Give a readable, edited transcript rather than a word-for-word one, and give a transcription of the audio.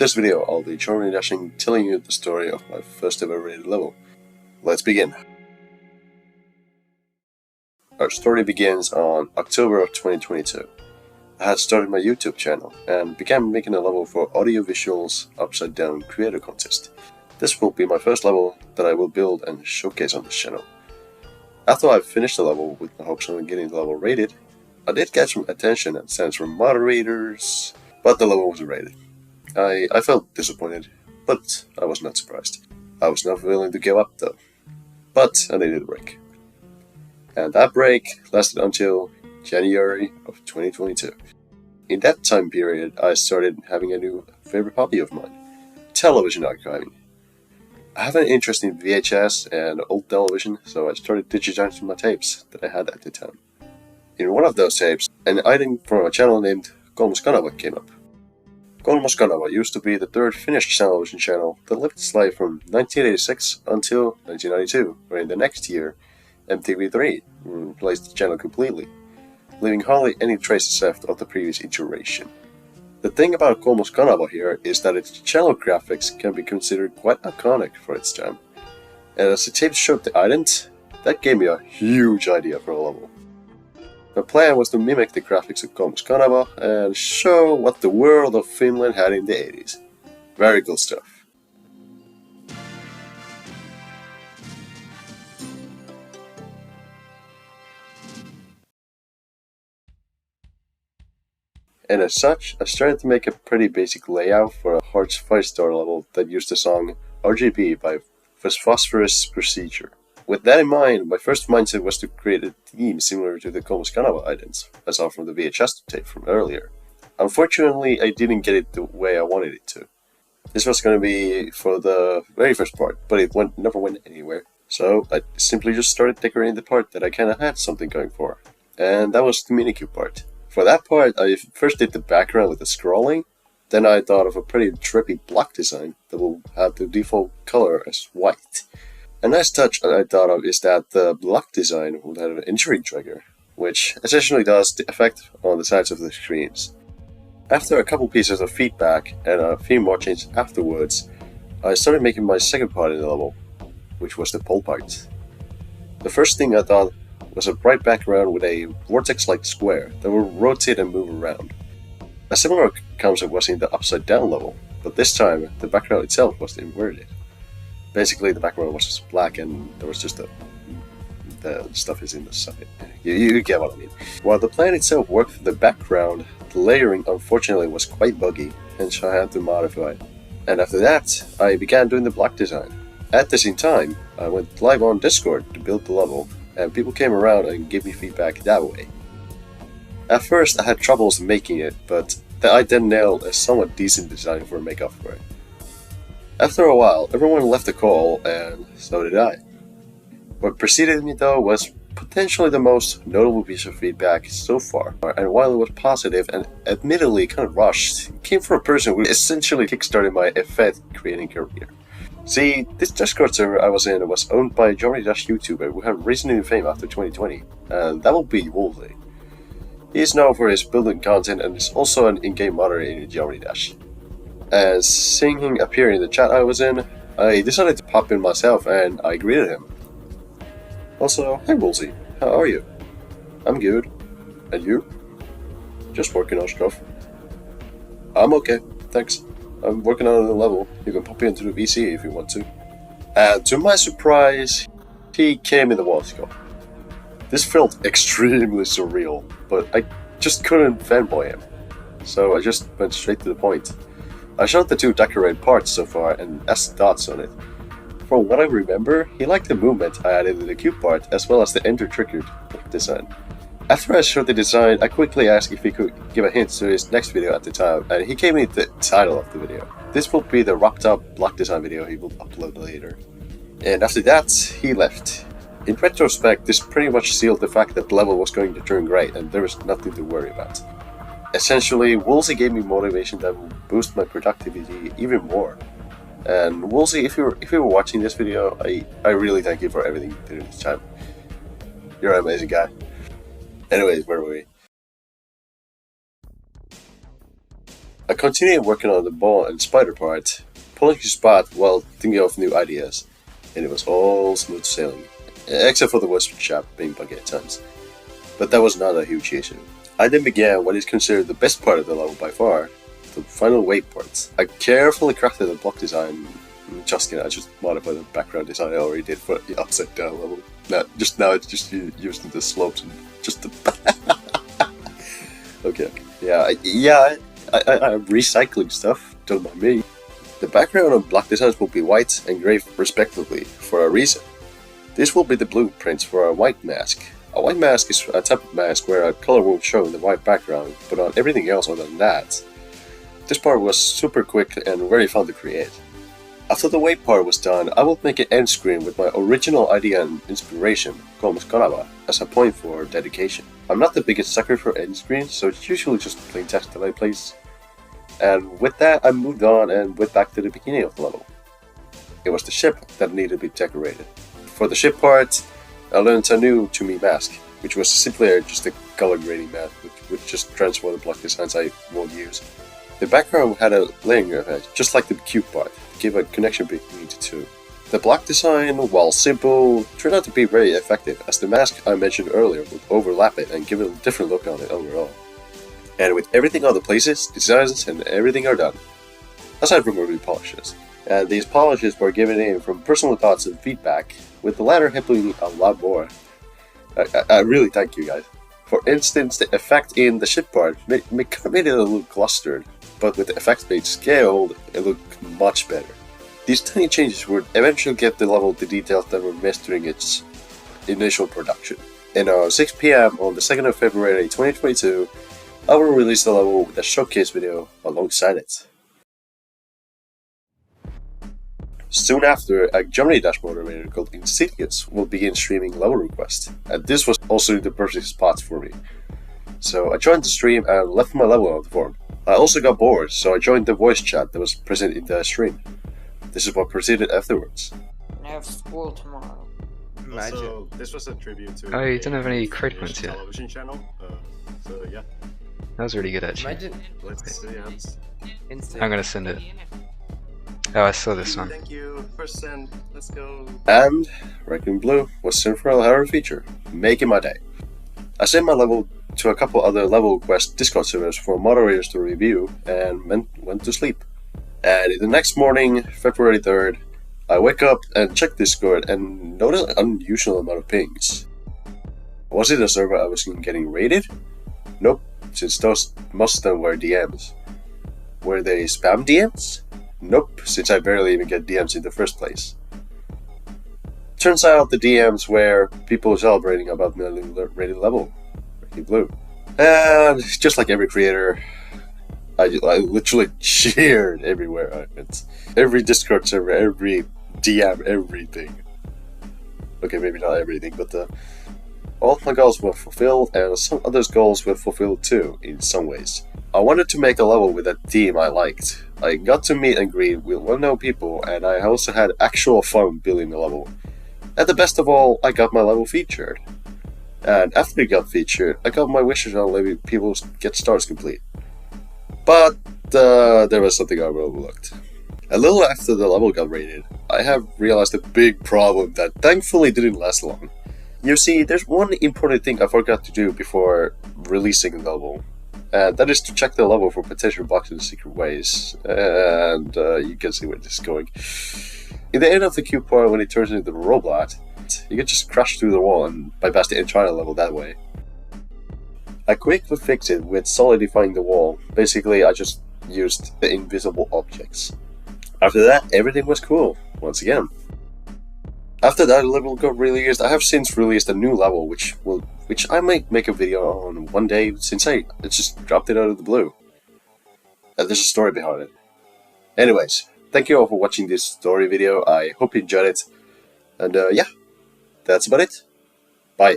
this video I'll be journey dashing, telling you the story of my first ever rated level. Let's begin. Our story begins on October of 2022. I had started my YouTube channel and began making a level for Audiovisual's Upside Down Creator Contest. This will be my first level that I will build and showcase on this channel. After I finished the level with the hopes on getting the level rated, I did get some attention and sends from moderators, but the level wasn't rated. I felt disappointed, but I was not surprised. I was not willing to give up though, but I needed a break. And that break lasted until January of 2022. In that time period, I started having a new favorite hobby of mine, television archiving. I have an interest in VHS and old television, so I started digitizing my tapes that I had at the time. In one of those tapes, an item from a channel named Kolmas Kanava came up. Kolmas Kanava used to be the third Finnish television channel that lived its life from 1986 until 1992, where in the next year, MTV3 replaced the channel completely, leaving hardly any traces left of the previous iteration. The thing about Kolmas Kanava here is that its channel graphics can be considered quite iconic for its time, and as the tape showed the ident, that gave me a huge idea for a level. My plan was to mimic the graphics of Kolmas Kanava and show what the world of Finland had in the 80s. Very cool stuff. And as such, I started to make a pretty basic layout for a Hearts 5-star level that used the song RGB by Phosphorus Procedure. With that in mind, my first mindset was to create a theme similar to the Kolmas Kanava idents I saw from the VHS tape from earlier. Unfortunately, I didn't get it the way I wanted it to. This was going to be for the very first part, but it never went anywhere. So I simply just started decorating the part that I kind of had something going for. And that was the minicube part. For that part, I first did the background with the scrolling. Then I thought of a pretty trippy block design that will have the default color as white. A nice touch I thought of is that the block design will have an injury trigger, which essentially does the effect on the sides of the screens. After a couple pieces of feedback and a few more changes afterwards, I started making my second part in the level, which was the pole part. The first thing I thought was a bright background with a vortex-like square that will rotate and move around. A similar concept was in the upside down level, but this time the background itself was inverted. Basically, the background was just black and there was just the stuff is in the side. You get what I mean. While the plan itself worked for the background, the layering unfortunately was quite buggy, hence I had to modify it. And after that, I began doing the block design. At the same time, I went live on Discord to build the level, and people came around and gave me feedback that way. At first, I had troubles making it, but I then nailed a somewhat decent design for a make-up for it. After a while, everyone left the call, and so did I. What preceded me though was potentially the most notable piece of feedback so far, and while it was positive and admittedly kind of rushed, it came from a person who essentially kickstarted my effect creating career. See, this Discord server I was in was owned by a Germany-Dutch YouTuber who had risen in fame after 2020, and that will be Wolsey. He is known for his building content and is also an in-game moderator in Germany-Dutch. As seeing him appear in the chat I was in, I decided to pop in myself and I greeted him. Also, hey Wolsey, how are you? I'm good. And you? Just working on stuff. I'm okay, thanks. I'm working on a level. You can pop into the VC if you want to. And to my surprise, he came in the waterco. This felt extremely surreal, but I just couldn't fanboy him. So I just went straight to the point. I showed the two decorated parts so far and asked thoughts on it. From what I remember, he liked the movement I added in the cube part as well as the enter-triggered design. After I showed the design, I quickly asked if he could give a hint to his next video at the time, and he gave me the title of the video. This will be the RobTop block design video he will upload later. And after that, he left. In retrospect, this pretty much sealed the fact that the level was going to turn great and there was nothing to worry about. Essentially, Wolsey gave me motivation that will boost my productivity even more. And Wolsey, if you were watching this video, I really thank you for everything you did this time. You're an amazing guy. Anyways, where were we? I continued working on the ball and spider part, pulling his spot while thinking of new ideas, and it was all smooth sailing, except for the whisper shop being buggy at times. But that was not a huge issue. I then began what is considered the best part of the level by far, the final wave parts. I carefully crafted the block design. Just kidding, I just modified the background design I already did for the upside down level. Now it's just using the slopes and just the... Okay. Yeah, I'm recycling stuff, don't mind me. The background of block designs will be white and grey respectively, for a reason. This will be the blueprints for a white mask. A white mask is a type of mask where a color won't show in the white background, but on everything else other than that. This part was super quick and very fun to create. After the wave part was done, I will make an end screen with my original idea and inspiration, called Kanaba, as a point for dedication. I'm not the biggest sucker for end screens, so it's usually just plain text that I place. And with that, I moved on and went back to the beginning of the level. It was the ship that needed to be decorated. For the ship part, I learned a new to me mask, which was simply just a color grading mask, which would just transform the block designs I won't use. The background had a layering effect, just like the cube part, to give a connection between the two. The block design, while simple, turned out to be very effective, as the mask I mentioned earlier would overlap it and give it a different look on it overall. And with everything on the places, designs and everything are done, aside from removing polishes. And these polishes were given in from personal thoughts and feedback, with the latter helping a lot more. I really thank you guys. For instance, the effect in the ship part made it a little clustered, but with the effects being scaled, it looked much better. These tiny changes would eventually get the level the details that were missed during its initial production. And on 6 PM on the 2nd of February 2022, I will release the level with a showcase video alongside it. Soon after, a Germany Dash moderator called Insidious will begin streaming level requests, and this was also the perfect spot for me. So I joined the stream and left my level on the forum. I also got bored, so I joined the voice chat that was present in the stream. This is what proceeded afterwards. I have school tomorrow. Also, this was a tribute to you don't have any credit points yet. television channel. So yeah. That was really good actually. Imagine. Let's see. I'm gonna send it. Oh, I saw this one. Thank you. First send. Let's go. And Wrecking Blue was sent for a horror feature, making my day. I sent my level to a couple other level quest Discord servers for moderators to review and went to sleep. And the next morning, February 3rd, I wake up and check Discord and notice an unusual amount of pings. Was it a server I was getting raided? Nope, since those most of them were DMs. Were they spam DMs? Nope, since I barely even get DMs in the first place. Turns out the DMs were people celebrating about my rated level, Wrecking Blue. And just like every creator, I literally cheered everywhere I went. Every Discord server, every DM, everything. Okay, maybe not everything, but all of my goals were fulfilled, and some others' goals were fulfilled too, in some ways. I wanted to make a level with a team I liked. I got to meet and greet with well-known people, and I also had actual fun building the level. At the best of all, I got my level featured. And after it got featured, I got my wishes on letting people get stars complete. But there was something I overlooked. A little after the level got rated, I have realized a big problem that thankfully didn't last long. You see, there's one important thing I forgot to do before releasing the level, and that is to check the level for potential bugs in secret ways, and you can see where this is going. In the end of the cube part, when it turns into the robot, you can just crash through the wall and bypass the entire level that way. I quickly fixed it with solidifying the wall. Basically, I just used the invisible objects. After that, everything was cool, once again. After that level got released, I have since released a new level, which I might make a video on one day, since I just dropped it out of the blue. And there's a story behind it. Anyways, thank you all for watching this story video. I hope you enjoyed it. And yeah, that's about it. Bye.